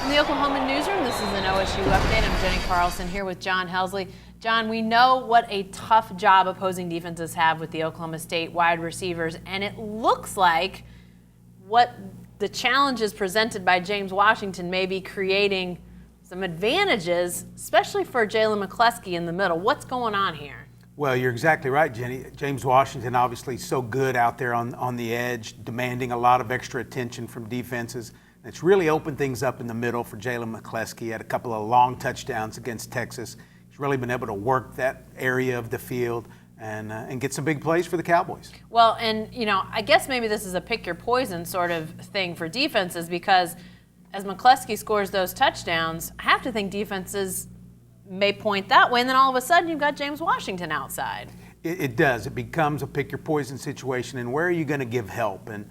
From the Oklahoman newsroom, this is an OSU update. I'm Jenny Carlson here with John Helsley. John, we know what a tough job opposing defenses have with the Oklahoma State wide receivers, and it looks like what the challenges presented by James Washington may be creating some advantages, especially for Jalen McCleskey in the middle. What's going on here? Well, you're exactly right, Jenny. James Washington obviously so good out there on the edge, demanding a lot of extra attention from defenses. It's really opened things up in the middle for Jalen McCleskey. He had a couple of long touchdowns against Texas. He's really been able to work that area of the field and get some big plays for the Cowboys. Well, and I guess maybe this is a pick your poison sort of thing for defenses, because as McCleskey scores those touchdowns, I have to think defenses may point that way, and then all of a sudden you've got James Washington outside. It does. It becomes a pick your poison situation, and where are you going to give help? And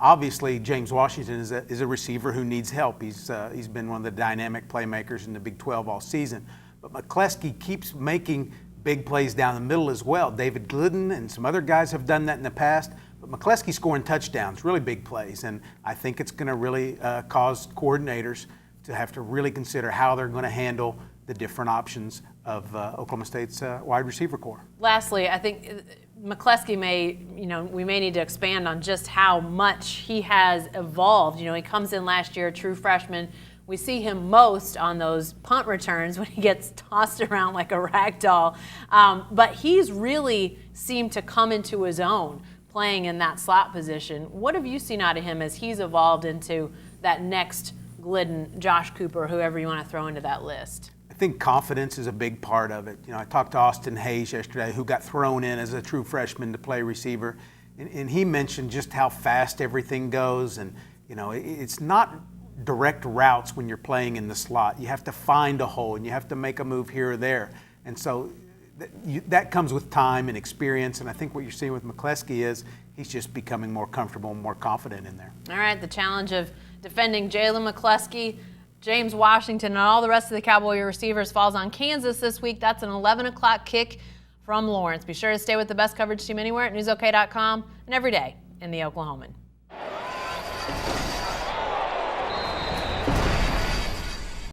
obviously James Washington is a receiver who needs help. He's been one of the dynamic playmakers in the Big 12 all season. But McCleskey keeps making big plays down the middle as well. David Glidden and some other guys have done that in the past. But McCleskey scoring touchdowns, really big plays, and I think it's going to really cause coordinators to have to really consider how they're going to handle the different options of Oklahoma State's wide receiver core. Lastly, I think McCleskey we may need to expand on just how much he has evolved. He comes in last year, a true freshman. We see him most on those punt returns when he gets tossed around like a rag doll. But he's really seemed to come into his own playing in that slot position. What have you seen out of him as he's evolved into that next Glidden, Josh Cooper, whoever you want to throw into that list? I think confidence is a big part of it. I talked to Austin Hayes yesterday, who got thrown in as a true freshman to play receiver, and he mentioned just how fast everything goes. And it's not direct routes when you're playing in the slot. You have to find a hole and you have to make a move here or there. And so that comes with time and experience. And I think what you're seeing with McCleskey is he's just becoming more comfortable and more confident in there. All right, the challenge of defending Jalen McCleskey, James Washington, and all the rest of the Cowboy receivers falls on Kansas this week. That's an 11 o'clock kick from Lawrence. Be sure to stay with the best coverage team anywhere at newsok.com and every day in the Oklahoman.